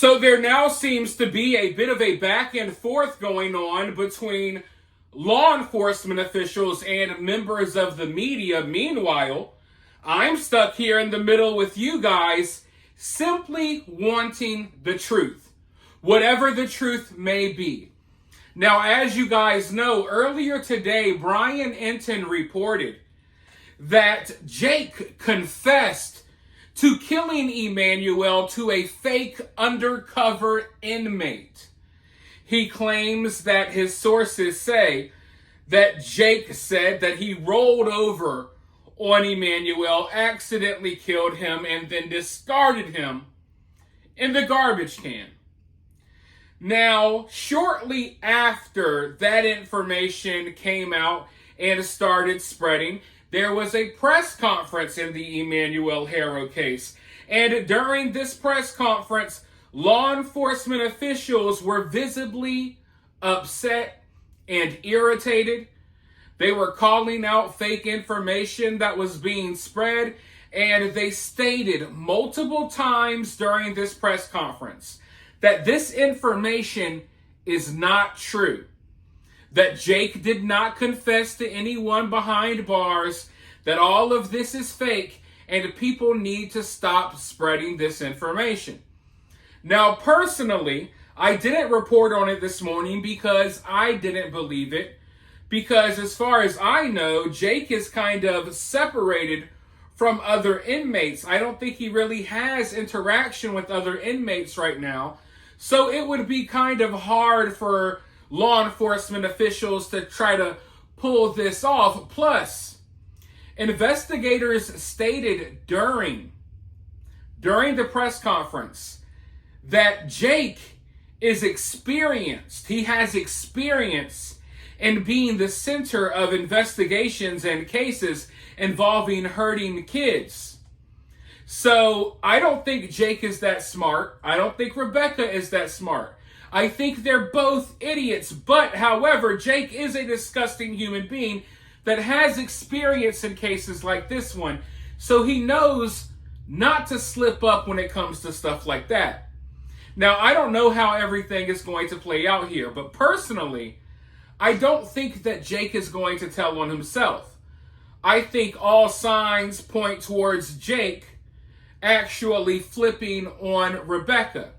So there now seems to be a bit of a back and forth going on between law enforcement officials and members of the media. Meanwhile, I'm stuck here in the middle with you guys, simply wanting the truth, whatever the truth may be. Now, as you guys know, earlier today, Brian Entin reported that Jake confessed to killing Emmanuel to a fake undercover inmate. He claims that his sources say that Jake said that he rolled over on Emmanuel, accidentally killed him, and then discarded him in the garbage can. Now, shortly after that information came out and started spreading, there was a press conference in the Emmanuel Haro case. And during this press conference, law enforcement officials were visibly upset and irritated. They were calling out fake information that was being spread, and they stated multiple times during this press conference that this information is not true, that Jake did not confess to anyone behind bars, that all of this is fake, and people need to stop spreading this information. Now, personally, I didn't report on it this morning because I didn't believe it, because as far as I know, Jake is kind of separated from other inmates. I don't think he really has interaction with other inmates right now. So it would be kind of hard for law enforcement officials to try to pull this off. Plus, investigators stated during the press conference that Jake is experienced. He has experience in being the center of investigations and cases involving hurting kids. So I don't think Jake is that smart. I don't think Rebecca is that smart. I think they're both idiots. But, however, Jake is a disgusting human being that has experience in cases like this one. So he knows not to slip up when it comes to stuff like that. Now, I don't know how everything is going to play out here, but personally, I don't think that Jake is going to tell on himself. I think all signs point towards Jake actually flipping on Rebecca.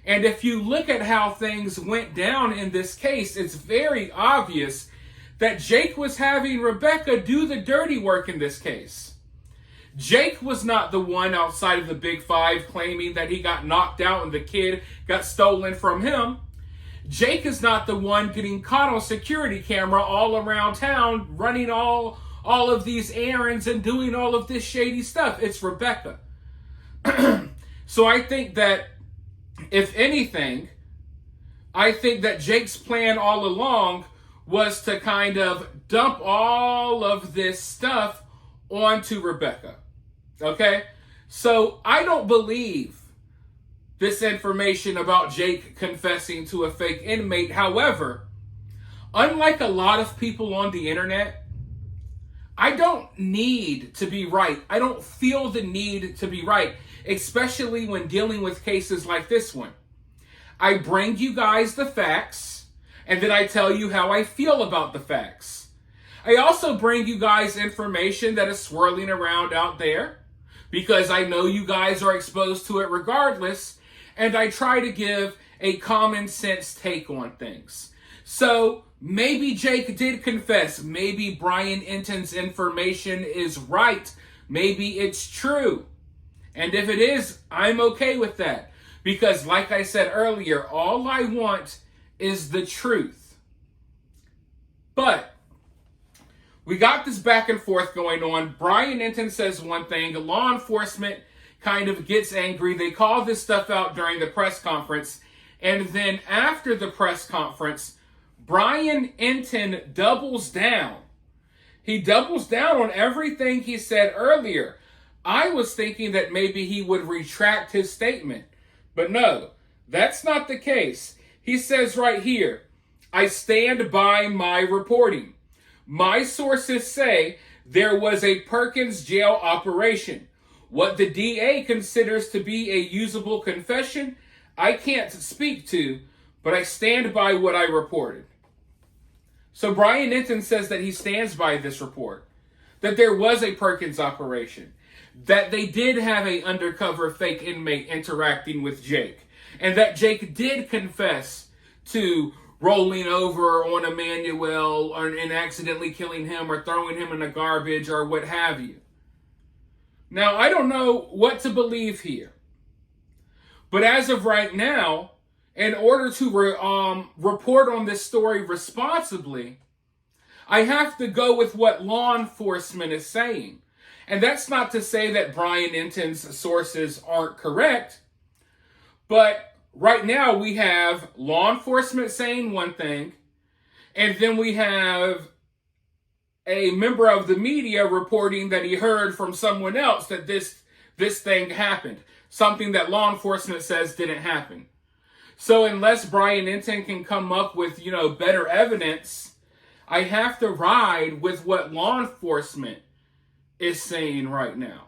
And if you look at how things went down in this case, it's very obvious that Jake was having Rebecca do the dirty work in this case. Jake was not the one outside of the Big Five claiming that he got knocked out and the kid got stolen from him. Jake is not the one getting caught on security camera all around town, running all of these errands and doing all of this shady stuff. It's Rebecca. So I think that, if anything, I think that Jake's plan all along was to kind of dump all of this stuff onto Rebecca. Okay? So I don't believe this information about Jake confessing to a fake inmate. However, unlike a lot of people on the internet, I don't need to be right. I don't feel the need to be right, especially when dealing with cases like this one. I bring you guys the facts, and then I tell you how I feel about the facts. I also bring you guys information that is swirling around out there, because I know you guys are exposed to it regardless, and I try to give a common sense take on things. So maybe Jake did confess. Maybe Brian Entin's information is right. Maybe it's true. And if it is, I'm okay with that. Because like I said earlier, all I want is the truth. But we got this back and forth going on. Brian Entin says one thing. Law enforcement kind of gets angry. They call this stuff out during the press conference. And then after the press conference, Brian Entin doubles down. He doubles down on everything he said earlier. I was thinking that maybe he would retract his statement. But no, that's not the case. He says right here, I stand by my reporting. My sources say there was a Perkins jail operation. What the DA considers to be a usable confession, I can't speak to, but I stand by what I reported. So Brian Entin says that he stands by this report, that there was a Perkins operation, that they did have a undercover fake inmate interacting with Jake, and that Jake did confess to rolling over on Emmanuel and accidentally killing him or throwing him in the garbage or what have you. Now, I don't know what to believe here. But as of right now, in order to report on this story responsibly, I have to go with what law enforcement is saying. And that's not to say that Brian Entin's sources aren't correct, but right now we have law enforcement saying one thing, and then we have a member of the media reporting that he heard from someone else that this thing happened, something that law enforcement says didn't happen. So unless Brian Entin can come up with, better evidence, I have to ride with what law enforcement is saying right now.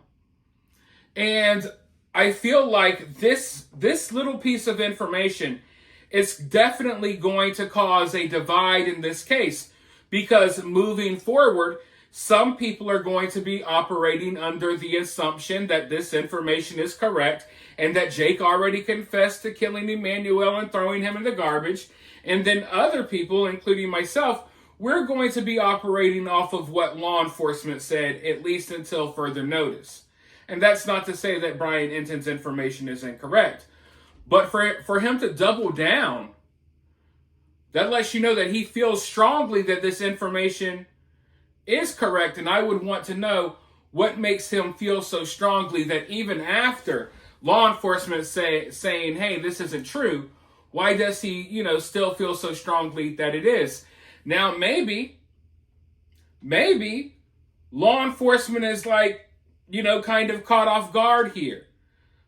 And I feel like this little piece of information is definitely going to cause a divide in this case, because moving forward, some people are going to be operating under the assumption that this information is correct and that Jake already confessed to killing Emmanuel and throwing him in the garbage. And then other people, including myself, we're going to be operating off of what law enforcement said, at least until further notice. And that's not to say that Brian Entin's information is incorrect. But for him to double down, that lets you know that he feels strongly that this information is correct. And I would want to know what makes him feel so strongly that even after law enforcement saying, hey, this isn't true, why does he, still feel so strongly that it is? Now, maybe law enforcement is kind of caught off guard here,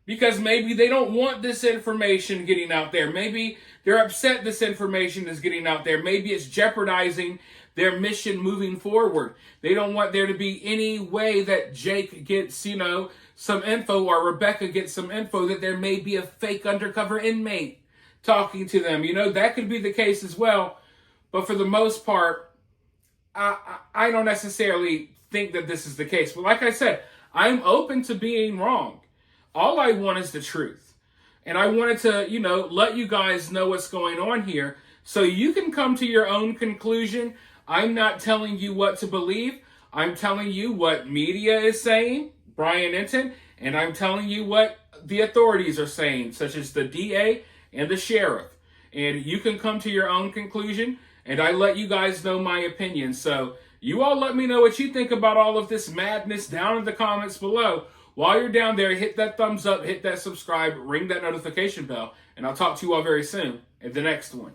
because maybe they don't want this information getting out there. Maybe they're upset this information is getting out there. Maybe it's jeopardizing their mission moving forward. They don't want there to be any way that Jake gets, some info, or Rebecca gets some info that there may be a fake undercover inmate talking to them. That could be the case as well. But for the most part, I don't necessarily think that this is the case. But like I said, I'm open to being wrong. All I want is the truth. And I wanted to, let you guys know what's going on here so you can come to your own conclusion. I'm not telling you what to believe. I'm telling you what media is saying, Brian Entin, and I'm telling you what the authorities are saying, such as the DA and the sheriff. And you can come to your own conclusion, and I let you guys know my opinion. So you all let me know what you think about all of this madness down in the comments below. While you're down there, hit that thumbs up, hit that subscribe, ring that notification bell, and I'll talk to you all very soon in the next one.